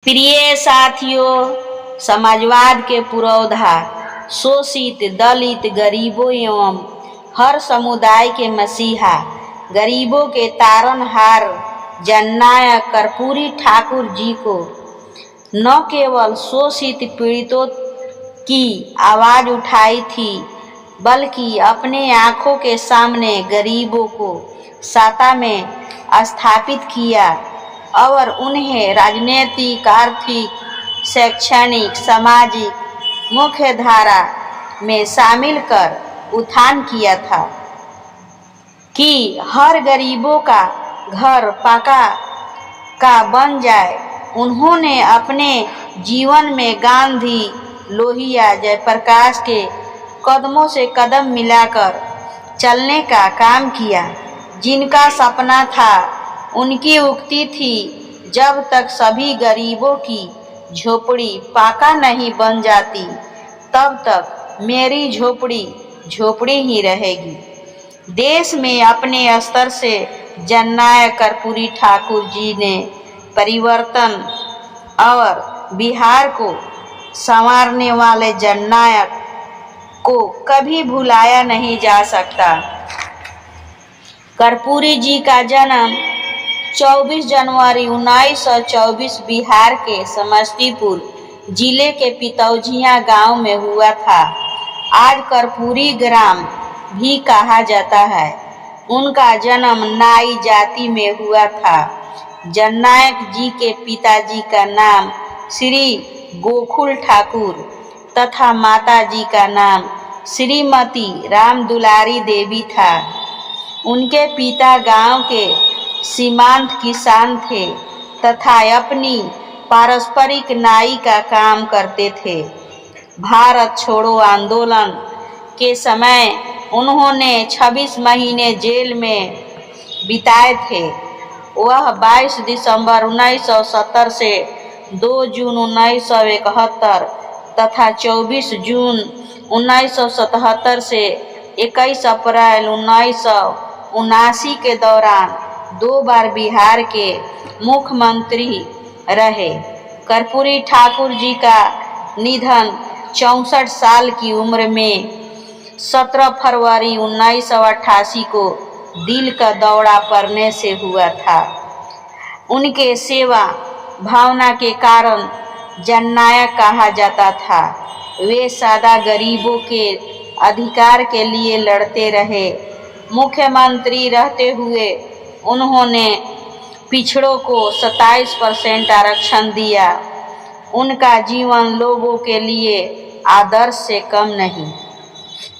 प्रिय साथियों, समाजवाद के पुरोधा, शोषित, दलित, गरीबों एवं हर समुदाय के मसीहा, गरीबों के तारनहार जननायक कर्पूरी ठाकुर जी को न केवल शोषित पीड़ितों की आवाज उठाई थी, बल्कि अपने आंखों के सामने गरीबों को सत्ता में स्थापित किया और उन्हें राजनीतिक, आर्थिक, शैक्षणिक, सामाजिक मुख्य धारा में शामिल कर उत्थान किया था कि हर गरीबों का घर पक्का का बन जाए। उन्होंने अपने जीवन में गांधी, लोहिया, जयप्रकाश के कदमों से कदम मिलाकर चलने का काम किया। जिनका सपना था, उनकी उक्ति थी, जब तक सभी गरीबों की झोपड़ी पक्का नहीं बन जाती, तब तक मेरी झोपड़ी झोपड़ी ही रहेगी। देश में अपने स्तर से जननायक कर्पूरी ठाकुर जी ने परिवर्तन और बिहार को संवारने वाले जननायक को कभी भुलाया नहीं जा सकता। कर्पूरी जी का जन्म 24 जनवरी 1924 बिहार के समस्तीपुर जिले के पितौजिया गांव में हुआ था। आज कर्पूरी ग्राम भी कहा जाता है। उनका जन्म नाई जाति में हुआ था। जननायक जी के पिताजी का नाम श्री गोकुल ठाकुर तथा माता जी का नाम श्रीमती रामदुलारी देवी था। उनके पिता गांव के सीमांत किसान थे तथा अपनी पारंपरिक नाई का काम करते थे। भारत छोड़ो आंदोलन के समय उन्होंने 26 महीने जेल में बिताए थे। वह 22 दिसंबर 1970 से 2 जून 1971 तथा 24 जून 1977 से 21 अप्रैल 1979 के दौरान 2 बार बिहार के मुख्यमंत्री रहे। कर्पूरी ठाकुर जी का निधन 64 साल की उम्र में 17 फरवरी 1988 को दिल का दौरा पड़ने से हुआ था। उनके सेवा भावना के कारण जननायक कहा जाता था। वे सदा गरीबों के अधिकार के लिए लड़ते रहे। मुख्यमंत्री रहते हुए उन्होंने पिछड़ों को 27% आरक्षण दिया। उनका जीवन लोगों के लिए आदर्श से कम नहीं।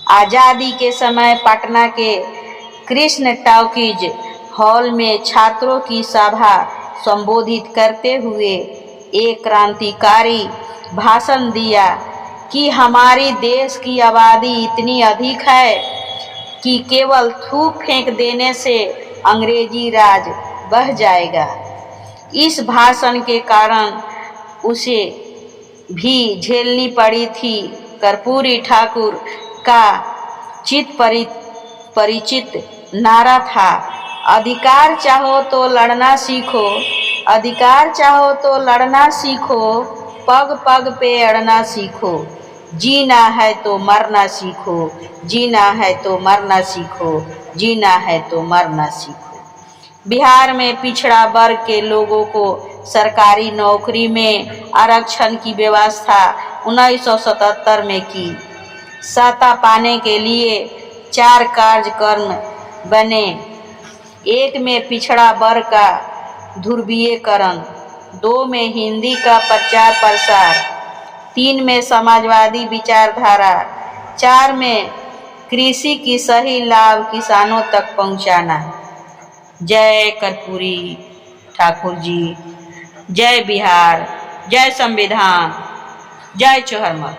आज़ादी के समय पटना के कृष्ण टॉकीज हॉल में छात्रों की सभा संबोधित करते हुए एक क्रांतिकारी भाषण दिया कि हमारी देश की आबादी इतनी अधिक है कि केवल थूक फेंक देने से अंग्रेजी राज बह जाएगा। इस भाषण के कारण उसे भी झेलनी पड़ी थी। कर्पूरी ठाकुर का परिचित नारा था, अधिकार चाहो तो लड़ना सीखो, अधिकार चाहो तो लड़ना सीखो, पग पग पे अड़ना सीखो, जीना है तो मरना सीखो, जीना है तो मरना सीखो, जीना है तो मरना सीखो। बिहार में पिछड़ा वर्ग के लोगों को सरकारी नौकरी में आरक्षण की व्यवस्था 1977 में की। सत्ता पाने के लिए 4 कार्यक्रम बने। 1 में पिछड़ा वर्ग का ध्रुवीकरण, 2 में हिंदी का प्रचार प्रसार, 3 में समाजवादी विचारधारा, 4 में कृषि की सही लाभ किसानों तक पहुंचाना। जय कर्पूरी ठाकुर जी, जय बिहार, जय संविधान, जय चौहरमल।